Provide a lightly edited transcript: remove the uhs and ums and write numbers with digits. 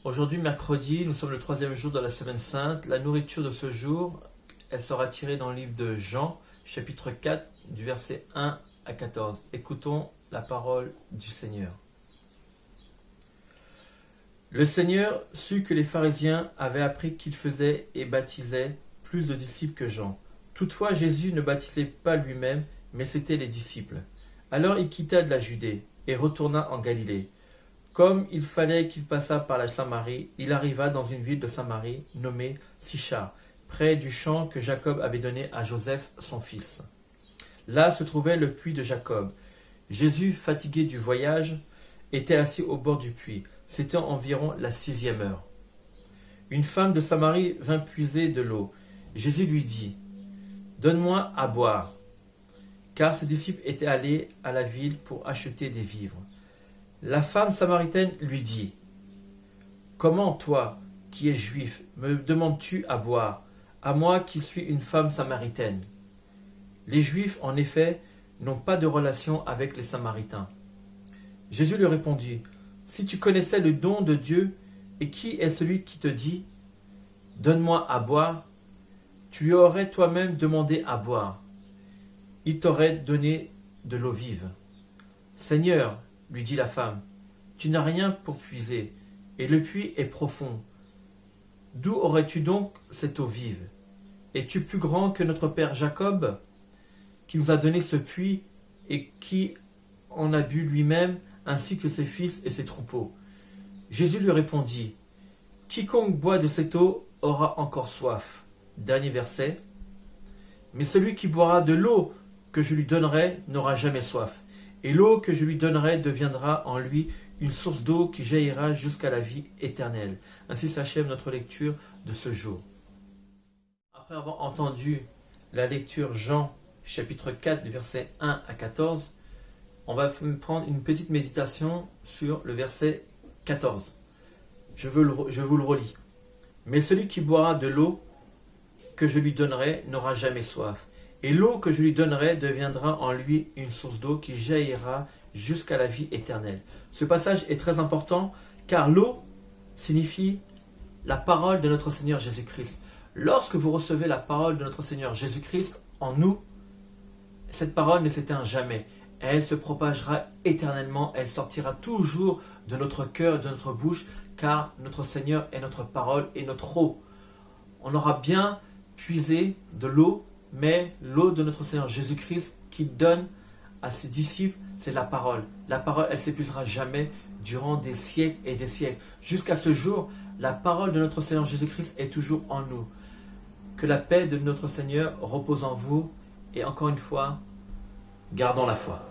Aujourd'hui, mercredi, nous sommes le troisième jour de la semaine sainte. La nourriture de ce jour, elle sera tirée dans le livre de Jean, chapitre 4, du verset 1 à 14. Écoutons la parole du Seigneur. Le Seigneur sut que les pharisiens avaient appris qu'il faisait et baptisait plus de disciples que Jean. Toutefois, Jésus ne baptisait pas lui-même, mais c'étaient les disciples. Alors il quitta de la Judée et retourna en Galilée. Comme il fallait qu'il passât par la Samarie, il arriva dans une ville de Samarie nommée Sichar, près du champ que Jacob avait donné à Joseph, son fils. Là se trouvait le puits de Jacob. Jésus, fatigué du voyage, était assis au bord du puits. C'était environ la 6e heure. Une femme de Samarie vint puiser de l'eau. Jésus lui dit : « Donne-moi à boire. » Car ses disciples étaient allés à la ville pour acheter des vivres. La femme samaritaine lui dit : « Comment toi, qui es juif, me demandes-tu à boire, à moi qui suis une femme samaritaine ? Les Juifs, en effet, n'ont pas de relation avec les Samaritains. » Jésus lui répondit : « Si tu connaissais le don de Dieu, et qui est celui qui te dit : Donne-moi à boire, tu lui aurais toi-même demandé à boire. Il t'aurait donné de l'eau vive. » « Seigneur, lui dit la femme, tu n'as rien pour puiser, et le puits est profond. D'où aurais-tu donc cette eau vive ? Es-tu plus grand que notre père Jacob, qui nous a donné ce puits et qui en a bu lui-même, ainsi que ses fils et ses troupeaux ? Jésus lui répondit : Quiconque boit de cette eau aura encore soif. Dernier verset. Mais celui qui boira de l'eau que je lui donnerai n'aura jamais soif. Et l'eau que je lui donnerai deviendra en lui une source d'eau qui jaillira jusqu'à la vie éternelle. Ainsi s'achève notre lecture de ce jour. Après avoir entendu la lecture Jean, chapitre 4, versets 1 à 14, on va prendre une petite méditation sur le verset 14. Je vous le relis. Mais celui qui boira de l'eau que je lui donnerai n'aura jamais soif. Et l'eau que je lui donnerai deviendra en lui une source d'eau qui jaillira jusqu'à la vie éternelle. Ce passage est très important car l'eau signifie la parole de notre Seigneur Jésus-Christ. Lorsque vous recevez la parole de notre Seigneur Jésus-Christ en nous, cette parole ne s'éteint jamais. Elle se propagera éternellement, elle sortira toujours de notre cœur, de notre bouche, car notre Seigneur est notre parole et notre eau. On aura bien puisé de l'eau, mais l'eau de notre Seigneur Jésus-Christ qu'il donne à ses disciples, c'est la parole. La parole, elle ne s'épuisera jamais durant des siècles et des siècles. Jusqu'à ce jour, la parole de notre Seigneur Jésus-Christ est toujours en nous. Que la paix de notre Seigneur repose en vous et encore une fois, gardons la foi.